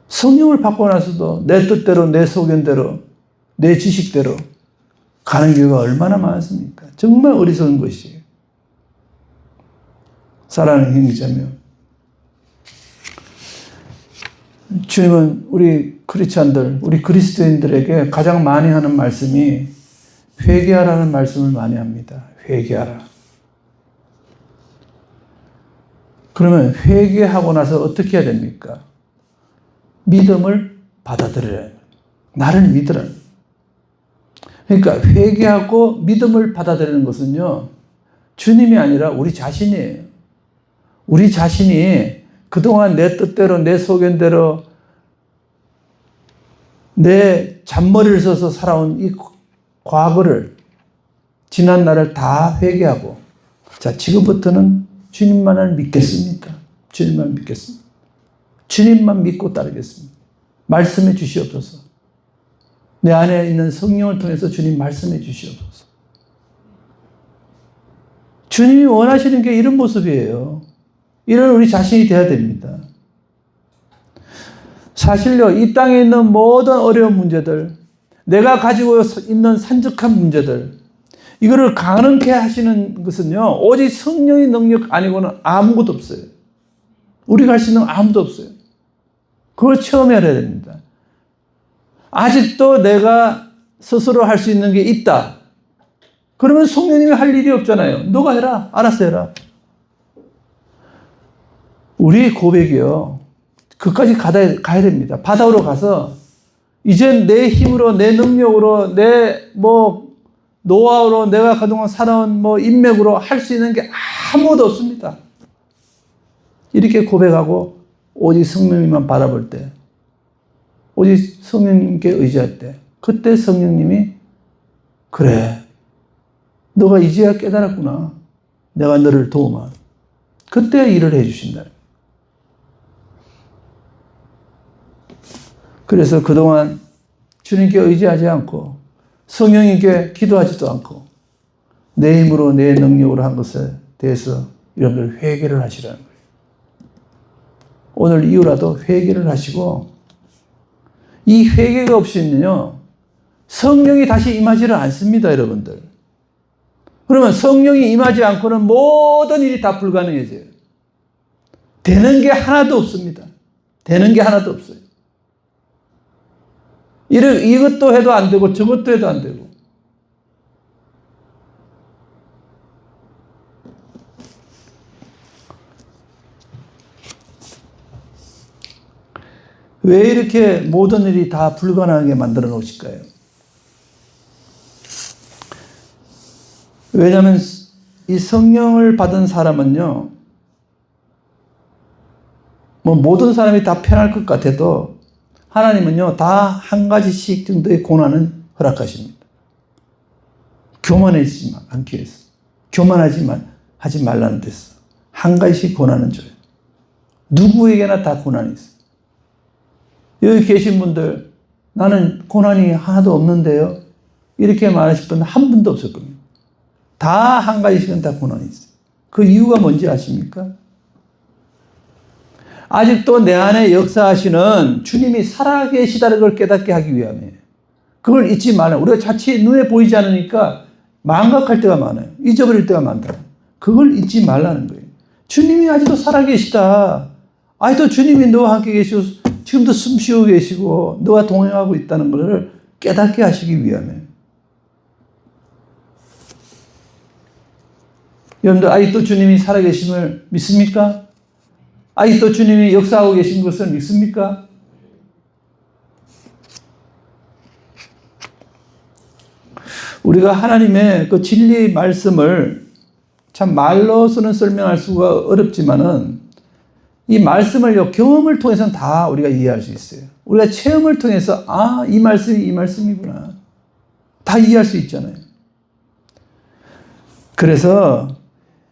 [SPEAKER 1] 성령을 받고 나서도 내 뜻대로, 내 소견대로, 내 지식대로 가는 경우가 얼마나 많습니까? 정말 어리석은 것이에요. 사랑하는 형제자매, 주님은 우리 크리스찬들, 우리 그리스도인들에게 가장 많이 하는 말씀이 회개하라는 말씀을 많이 합니다. 회개하라. 그러면 회개하고 나서 어떻게 해야 됩니까? 믿음을 받아들여야 해요. 나를 믿으라. 그러니까 회개하고 믿음을 받아들이는 것은요, 주님이 아니라 우리 자신이에요. 우리 자신이 그동안 내 뜻대로, 내 소견대로, 내 잔머리를 써서 살아온 이 과거를, 지난 날을 다 회개하고, 자, 지금부터는 주님만을 믿겠습니다. 주님만 믿겠습니다. 주님만 믿고 따르겠습니다. 말씀해 주시옵소서. 내 안에 있는 성령을 통해서 주님 말씀해 주시옵소서. 주님이 원하시는 게 이런 모습이에요. 이런 우리 자신이 되어야 됩니다. 사실요, 이 땅에 있는 모든 어려운 문제들, 내가 가지고 있는 산적한 문제들, 이거를 가능케 하시는 것은요, 오직 성령의 능력 아니고는 아무것도 없어요. 우리가 할 수 있는 아무도 없어요. 그걸 체험해야 됩니다. 아직도 내가 스스로 할 수 있는 게 있다. 그러면 성령님이 할 일이 없잖아요. 너가 해라. 알아서 해라. 우리 고백이요, 그까지 가야 됩니다. 바다로 가서 이제 내 힘으로, 내 능력으로, 내 노하우로, 내가 그동안 살아온 인맥으로 할 수 있는 게 아무것도 없습니다. 이렇게 고백하고 오직 성령님만 바라볼 때, 오직 성령님께 의지할 때, 그때 성령님이 그래, 너가 이제야 깨달았구나. 내가 너를 도우마. 그때 일을 해주신다. 그래서 그동안 주님께 의지하지 않고 성령님께 기도하지도 않고 내 힘으로 내 능력으로 한 것에 대해서 여러분들 회개를 하시라는 거예요. 오늘 이후라도 회개를 하시고, 이 회개가 없이는요, 성령이 다시 임하지를 않습니다, 여러분들. 그러면 성령이 임하지 않고는 모든 일이 다 불가능해져요. 되는 게 하나도 없습니다. 되는 게 하나도 없어요. 이것도 해도 안 되고 저것도 해도 안 되고. 왜 이렇게 모든 일이 다 불가능하게 만들어 놓으실까요? 왜냐하면 이 성령을 받은 사람은요, 모든 사람이 다 편할 것 같아도 하나님은요, 다 한 가지씩 정도의 고난은 허락하십니다. 교만해지지 않기 위해서. 하지 말라는 데서 한 가지씩 고난은 줘요. 누구에게나 다 고난이 있어요. 여기 계신 분들, 나는 고난이 하나도 없는데요, 이렇게 말하실 분은 한 분도 없을 겁니다. 다 한 가지씩은 다 고난이 있어요. 그 이유가 뭔지 아십니까? 아직도 내 안에 역사하시는 주님이 살아계시다는 걸 깨닫게 하기 위함이에요. 그걸 잊지 말아요. 우리가 자칫 눈에 보이지 않으니까 망각할 때가 많아요. 잊어버릴 때가 많다. 그걸 잊지 말라는 거예요. 주님이 아직도 살아계시다. 아직도 주님이 너와 함께 계시고 지금도 숨쉬고 계시고 너와 동행하고 있다는 것을 깨닫게 하시기 위함이에요. 여러분들 아직도 주님이 살아계심을 믿습니까? 아직도 주님이 역사하고 계신 것을 믿습니까? 우리가 하나님의 그 진리 말씀을 참 말로서는 설명할 수가 어렵지만은 이 말씀을요, 경험을 통해서는 다 우리가 이해할 수 있어요. 우리가 체험을 통해서, 아, 이 말씀이 이 말씀이구나. 다 이해할 수 있잖아요. 그래서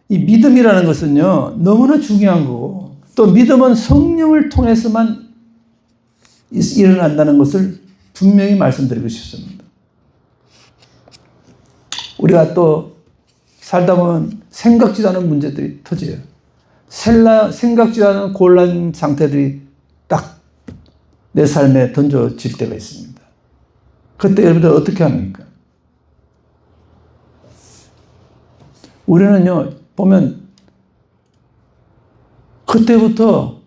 [SPEAKER 1] 이 믿음이라는 것은요, 너무나 중요한 거고, 또 믿음은 성령을 통해서만 일어난다는 것을 분명히 말씀드리고 싶습니다. 우리가 또 살다 보면 생각지도 않은 문제들이 터져요. 생각지도 않은 곤란 상태들이 딱 내 삶에 던져질 때가 있습니다. 그때 여러분들 어떻게 합니까? 우리는요, 보면 그때부터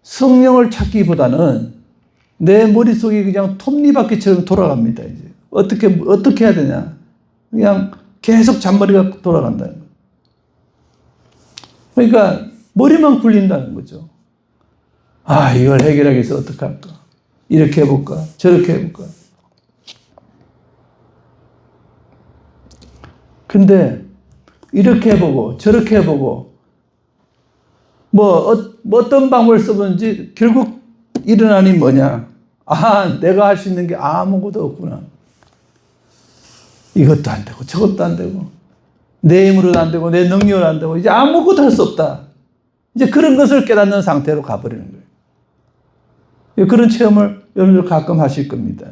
[SPEAKER 1] 성령을 찾기보다는 내 머릿속이 그냥 톱니바퀴처럼 돌아갑니다. 이제 어떻게 해야 되냐? 그냥 계속 잔머리가 돌아간다는 거예요. 그러니까 머리만 굴린다는 거죠. 아, 이걸 해결하기 위해서 어떻게 할까? 이렇게 해볼까? 저렇게 해볼까? 근데 이렇게 해보고 저렇게 해보고 어떤 방법을 써보는지 결국 일어나니 뭐냐? 아, 내가 할 수 있는 게 아무것도 없구나. 이것도 안 되고 저것도 안 되고 내 힘으로도 안 되고 내 능력으로 안 되고 이제 아무것도 할 수 없다. 이제 그런 것을 깨닫는 상태로 가버리는 거예요. 그런 체험을 여러분들 가끔 하실 겁니다.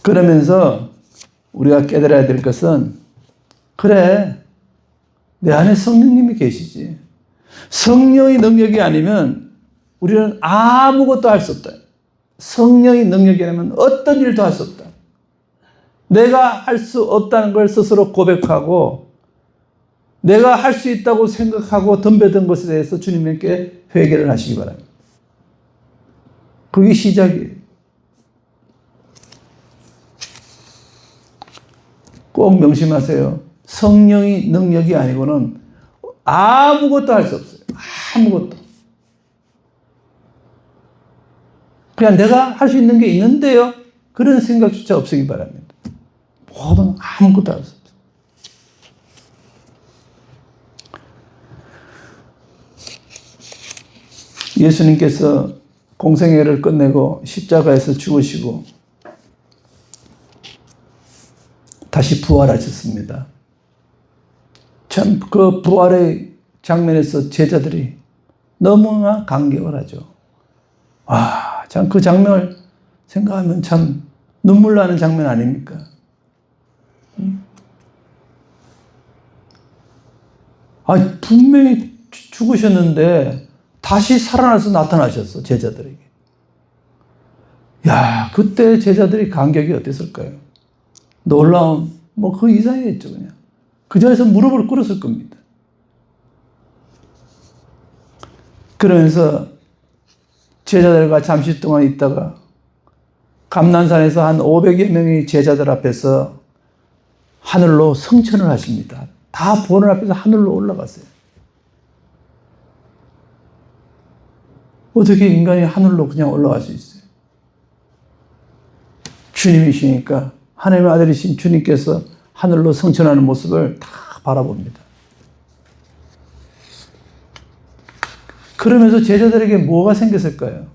[SPEAKER 1] 그러면서 우리가 깨달아야 될 것은 그래, 내 안에 성령님이 계시지. 성령의 능력이 아니면 우리는 아무것도 할 수 없다. 성령의 능력이 아니면 어떤 일도 할 수 없다. 내가 할 수 없다는 걸 스스로 고백하고 내가 할 수 있다고 생각하고 덤벼든 것에 대해서 주님께 회개를 하시기 바랍니다. 그게 시작이에요. 꼭 명심하세요. 성령의 능력이 아니고는 아무것도 할 수 없어요. 아무것도. 그냥 내가 할 수 있는 게 있는데요. 그런 생각조차 없으기 바랍니다. 모든 아무것도 할 수 없어요. 예수님께서 공생애를 끝내고 십자가에서 죽으시고 다시 부활하셨습니다. 참 그 부활의 장면에서 제자들이 너무나 감격을 하죠. 와, 참 그 장면을 생각하면 참 눈물 나는 장면 아닙니까? 아, 분명히 죽으셨는데 다시 살아나서 나타나셨어, 제자들에게. 야, 그때 제자들이 감격이 어땠을까요? 놀라운, 그 이상이겠죠, 그냥. 그 자리에서 무릎을 꿇었을 겁니다. 그러면서 제자들과 잠시 동안 있다가 감난산에서 한 500여 명의 제자들 앞에서 하늘로 성천을 하십니다. 다 보는 앞에서 하늘로 올라갔어요. 어떻게 인간이 하늘로 그냥 올라갈 수 있어요? 주님이시니까 하나님의 아들이신 주님께서 하늘로 성천하는 모습을 다 바라봅니다. 그러면서 제자들에게 뭐가 생겼을까요?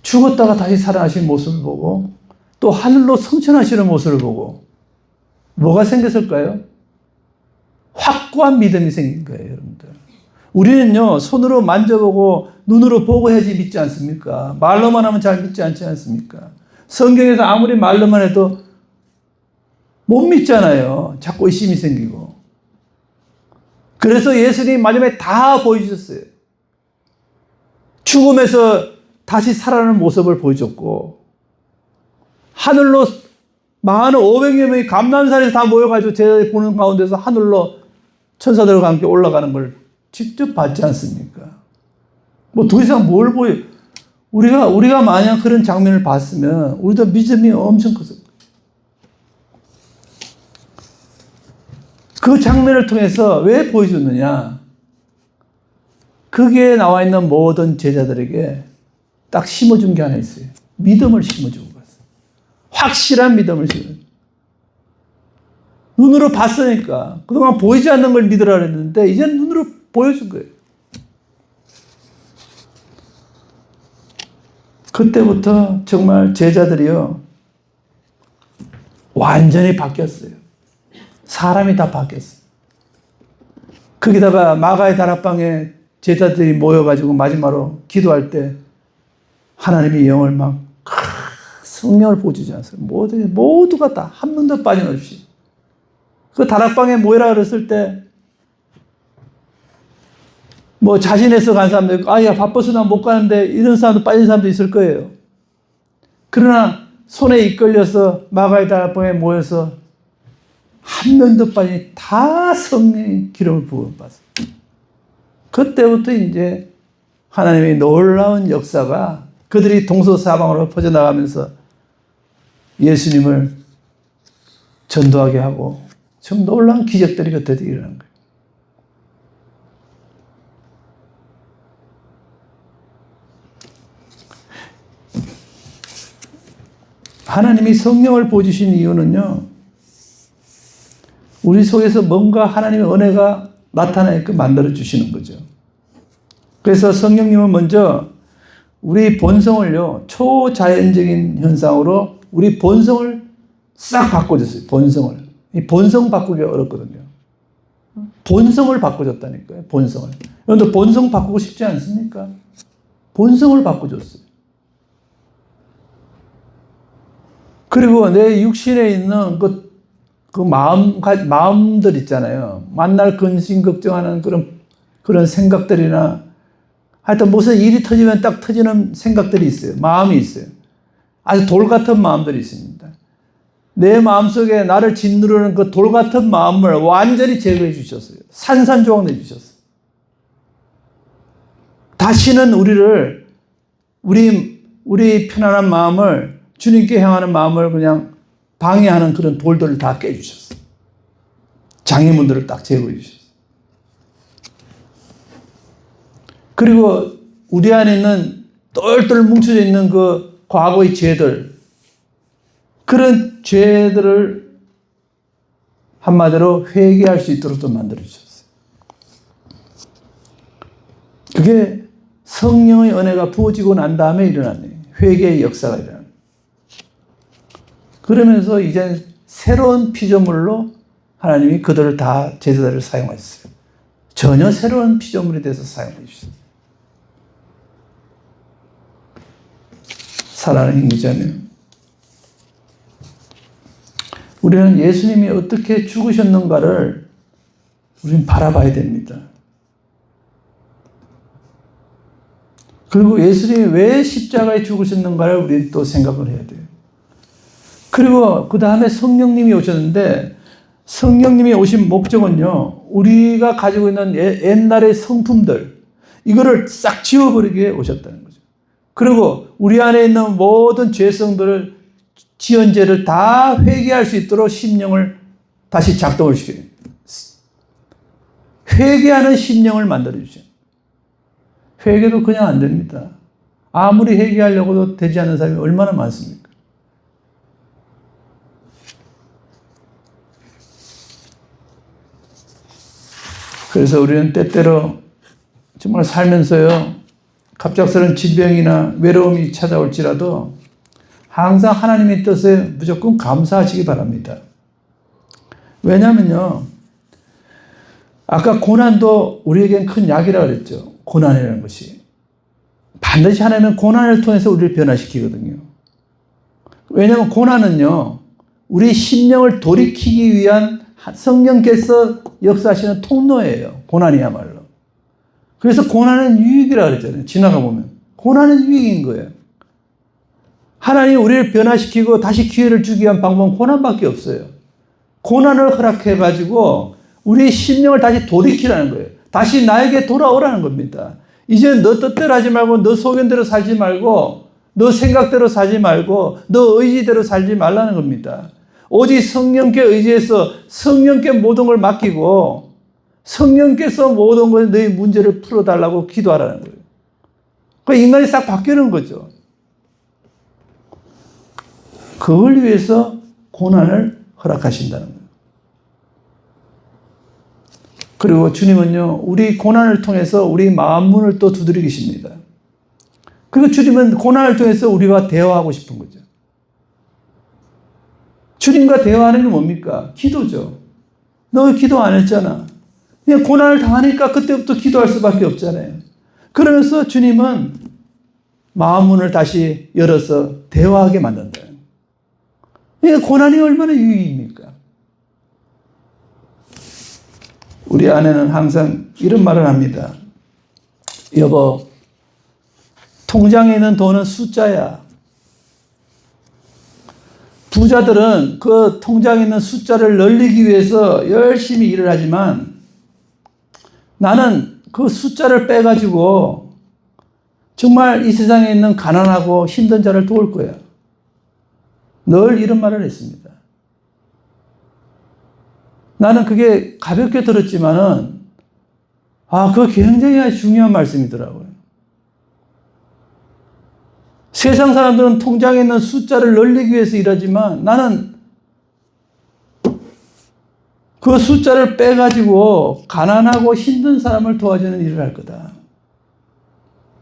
[SPEAKER 1] 죽었다가 다시 살아나신 모습을 보고 또 하늘로 성천하시는 모습을 보고 뭐가 생겼을까요? 확고한 믿음이 생긴 거예요, 여러분들. 우리는요, 손으로 만져보고 눈으로 보고 해야지 믿지 않습니까? 말로만 하면 잘 믿지 않지 않습니까? 성경에서 아무리 말로만 해도 못 믿잖아요. 자꾸 의심이 생기고. 그래서 예수님이 마지막에 다 보여주셨어요. 죽음에서 다시 살아나는 모습을 보여줬고, 하늘로 많은 500여 명이 감람산에서 다 모여가지고 제자들이 보는 가운데서 하늘로 천사들과 함께 올라가는 걸 직접 봤지 않습니까? 뭐 더 이상 뭘 보여? 우리가 만약 그런 장면을 봤으면 우리도 믿음이 엄청 컸을 거예요. 그 장면을 통해서 왜 보여줬느냐? 거기에 나와 있는 모든 제자들에게 딱 심어준 게 하나 있어요. 믿음을 심어주고 갔어요. 확실한 믿음을 심어주고. 눈으로 봤으니까. 그동안 보이지 않는 걸 믿으라 그랬는데 이제는 눈으로 보여준 거예요. 그때부터 정말 제자들이요, 완전히 바뀌었어요. 사람이 다 바뀌었어요. 거기다가 마가의 다락방에 제자들이 모여가지고 마지막으로 기도할 때 하나님이 영을 막 성령을 보여주지 않았어요. 모두가 다 한 명도 빠짐없이. 그 다락방에 모여라 그랬을 때 뭐 자신해서 간 사람도 있고, 야 바빠서 나 못 가는데 이런 사람도 빠진 사람도 있을 거예요. 그러나 손에 이끌려서 마가의 다락방에 모여서 한 명도 빠지니 다 성령의 기름을 부어받았어요. 그때부터 이제 하나님의 놀라운 역사가 그들이 동서사방으로 퍼져나가면서 예수님을 전도하게 하고 좀 놀라운 기적들이 그때 일어난 거예요. 하나님이 성령을 보여주신 이유는요, 우리 속에서 뭔가 하나님의 은혜가 나타나게끔 만들어주시는 거죠. 그래서 성령님은 먼저 우리 본성을요, 초자연적인 현상으로 우리 본성을 싹 바꿔줬어요. 본성을. 이 본성 바꾸기가 어렵거든요. 본성을 바꿔줬다니까요. 본성을. 여러분들 본성 바꾸고 싶지 않습니까? 본성을 바꿔줬어요. 그리고 내 육신에 있는 그 마음들 있잖아요. 만날 근심 걱정하는 그런 생각들이나 하여튼 무슨 일이 터지면 딱 터지는 생각들이 있어요. 마음이 있어요. 아주 돌 같은 마음들이 있습니다. 내 마음속에 나를 짓누르는 그 돌 같은 마음을 완전히 제거해 주셨어요. 산산조각 내 주셨어요. 다시는 우리 편안한 마음을, 주님께 향하는 마음을 그냥 방해하는 그런 돌들을 다 깨주셨어요. 장애물들을 딱 제거해 주셨어요. 그리고 우리 안에 있는 똘똘 뭉쳐져 있는 그 과거의 죄들, 그런 죄들을 한마디로 회개할 수 있도록 또 만들어주셨어요. 그게 성령의 은혜가 부어지고 난 다음에 일어나네요. 회개의 역사가 일어나요. 그러면서 이제 새로운 피조물로 하나님이 그들을 다 제자들을 사용하셨어요. 전혀 새로운 피조물이 돼서 사용해 주셨어요. 사랑하는 형제자매, 우리는 예수님이 어떻게 죽으셨는가를 우리는 바라봐야 됩니다. 그리고 예수님이 왜 십자가에 죽으셨는가를 우리는 또 생각을 해야 돼요. 그리고 그 다음에 성령님이 오셨는데, 성령님이 오신 목적은요, 우리가 가지고 있는 옛날의 성품들, 이거를 싹 지워버리기에 오셨다는 거죠. 그리고 우리 안에 있는 모든 죄성들을, 지은 죄를 다 회개할 수 있도록 심령을 다시 작동을 시켜요. 회개하는 심령을 만들어주죠. 회개도 그냥 안 됩니다. 아무리 회개하려고도 되지 않는 사람이 얼마나 많습니까? 그래서 우리는 때때로 정말 살면서요, 갑작스러운 질병이나 외로움이 찾아올지라도 항상 하나님의 뜻에 무조건 감사하시기 바랍니다. 왜냐하면요, 아까 고난도 우리에겐 큰 약이라고 그랬죠. 고난이라는 것이. 반드시 하나님은 고난을 통해서 우리를 변화시키거든요. 왜냐하면 고난은요, 우리 심령을 돌이키기 위한 성령께서 역사하시는 통로예요. 고난이야말로. 그래서 고난은 유익이라고 그랬잖아요. 지나가 보면. 고난은 유익인 거예요. 하나님이 우리를 변화시키고 다시 기회를 주기 위한 방법은 고난밖에 없어요. 고난을 허락해가지고 우리의 심령을 다시 돌이키라는 거예요. 다시 나에게 돌아오라는 겁니다. 이제 너 뜻대로 하지 말고 너 소견대로 살지 말고 너 생각대로 살지 말고 너 의지대로 살지 말라는 겁니다. 오직 성령께 의지해서 성령께 모든 걸 맡기고 성령께서 모든 걸 너희 문제를 풀어달라고 기도하라는 거예요. 그 인간이 싹 바뀌는 거죠. 그걸 위해서 고난을 허락하신다는 거예요. 그리고 주님은요, 우리 고난을 통해서 우리 마음 문을 또 두드리십니다. 그리고 주님은 고난을 통해서 우리와 대화하고 싶은 거죠. 주님과 대화하는 게 뭡니까? 기도죠. 너 기도 안 했잖아. 그냥 고난을 당하니까 그때부터 기도할 수밖에 없잖아요. 그러면서 주님은 마음 문을 다시 열어서 대화하게 만든다. 그러니까 고난이 얼마나 유익입니까? 우리 아내는 항상 이런 말을 합니다. 여보, 통장에 있는 돈은 숫자야. 부자들은 그 통장에 있는 숫자를 늘리기 위해서 열심히 일을 하지만 나는 그 숫자를 빼가지고 정말 이 세상에 있는 가난하고 힘든 자를 도울 거야. 늘 이런 말을 했습니다. 나는 그게 가볍게 들었지만은, 그거 굉장히 중요한 말씀이더라고요. 세상 사람들은 통장에 있는 숫자를 늘리기 위해서 일하지만 나는 그 숫자를 빼가지고 가난하고 힘든 사람을 도와주는 일을 할 거다.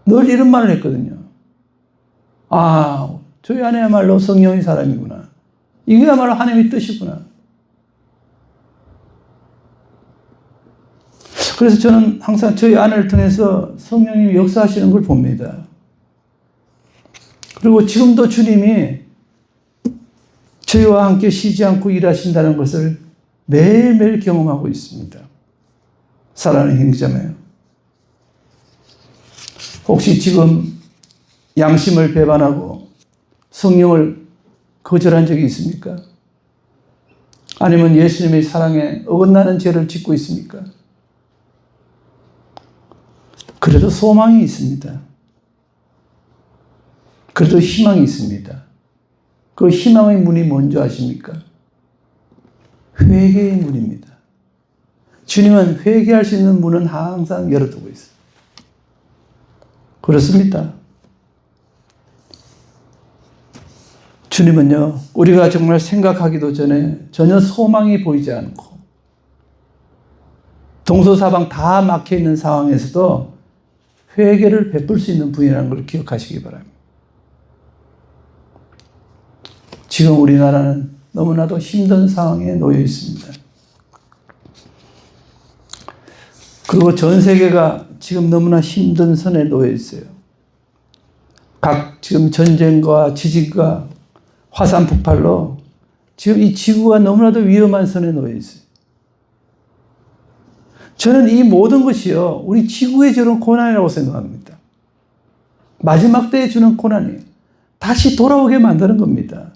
[SPEAKER 1] 늘 이런 말을 했거든요. 저희 아내야말로 성령의 사람이구나. 이게야말로 하나님의 뜻이구나. 그래서 저는 항상 저희 아내를 통해서 성령님이 역사하시는 걸 봅니다. 그리고 지금도 주님이 저희와 함께 쉬지 않고 일하신다는 것을 매일매일 경험하고 있습니다. 사랑하는 형제자매요. 혹시 지금 양심을 배반하고 성령을 거절한 적이 있습니까? 아니면 예수님의 사랑에 어긋나는 죄를 짓고 있습니까? 그래도 소망이 있습니다. 그래도 희망이 있습니다. 그 희망의 문이 뭔지 아십니까? 회개의 문입니다. 주님은 회개할 수 있는 문은 항상 열어두고 있어요. 그렇습니다. 주님은요, 우리가 정말 생각하기도 전에 전혀 소망이 보이지 않고 동서사방 다 막혀있는 상황에서도 회개를 베풀 수 있는 분이라는 걸 기억하시기 바랍니다. 지금 우리나라는 너무나도 힘든 상황에 놓여 있습니다. 그리고 전 세계가 지금 너무나 힘든 선에 놓여 있어요. 지금 전쟁과 지진과 화산 폭발로 지금 이 지구가 너무나도 위험한 선에 놓여 있어요. 저는 이 모든 것이요, 우리 지구에 주는 고난이라고 생각합니다. 마지막 때에 주는 고난이에요. 다시 돌아오게 만드는 겁니다.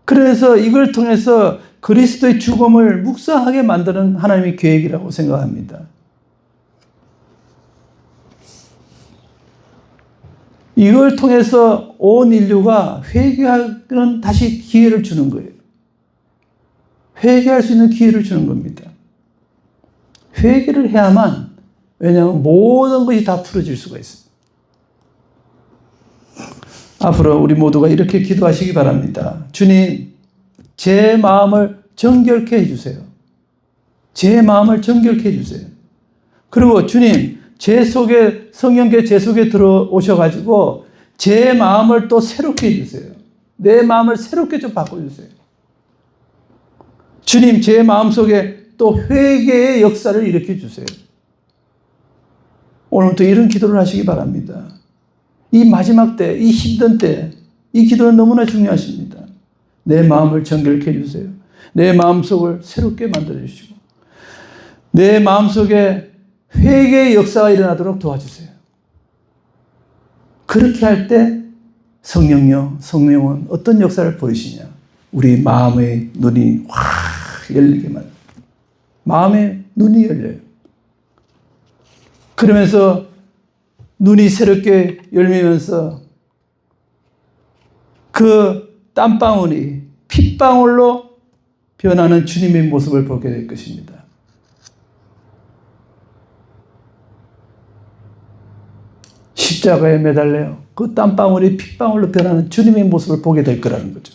[SPEAKER 1] 그래서 이걸 통해서 그리스도의 죽음을 묵상하게 만드는 하나님의 계획이라고 생각합니다. 이걸 통해서 온 인류가 회개하는 다시 기회를 주는 거예요. 회개할 수 있는 기회를 주는 겁니다. 회개를 해야만, 왜냐하면 모든 것이 다 풀어질 수가 있습니다. 앞으로 우리 모두가 이렇게 기도하시기 바랍니다. 주님, 제 마음을 정결케 해주세요. 제 마음을 정결케 해주세요. 그리고 주님, 제 속에, 성령께 제 속에 들어오셔가지고 제 마음을 또 새롭게 해주세요. 내 마음을 새롭게 좀 바꿔주세요. 주님, 제 마음 속에 또 회개의 역사를 일으켜 주세요. 오늘부터 이런 기도를 하시기 바랍니다. 이 마지막 때, 이 힘든 때, 이 기도는 너무나 중요하십니다. 내 마음을 정결케 해주세요. 내 마음속을 새롭게 만들어주시고 내 마음속에 회개의 역사가 일어나도록 도와주세요. 그렇게 할 때 성령은 어떤 역사를 보이시냐? 우리 마음의 눈이 확 열리게만. 마음의 눈이 열려요. 그러면서 눈이 새롭게 열리면서 그 땀방울이 핏방울로 변하는 주님의 모습을 보게 될 것입니다. 십자가에 매달려 그 땀방울이 핏방울로 변하는 주님의 모습을 보게 될 거라는 거죠.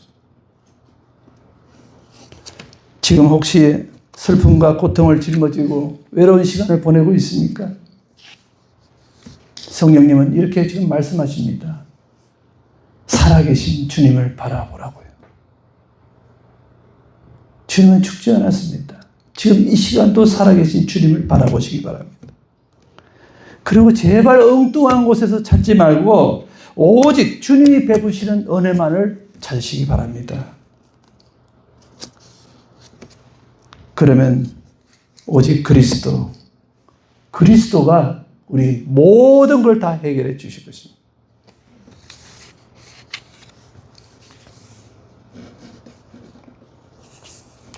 [SPEAKER 1] 지금 혹시 슬픔과 고통을 짊어지고 외로운 시간을 보내고 있습니까? 성령님은 이렇게 지금 말씀하십니다. 살아계신 주님을 바라보라고요. 주님은 죽지 않았습니다. 지금 이 시간도 살아계신 주님을 바라보시기 바랍니다. 그리고 제발 엉뚱한 곳에서 찾지 말고 오직 주님이 베푸시는 은혜만을 찾으시기 바랍니다. 그러면 오직 그리스도가 우리 모든 걸 다 해결해 주실 것입니다.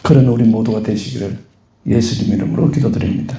[SPEAKER 1] 그런 우리 모두가 되시기를 예수님 이름으로 기도드립니다.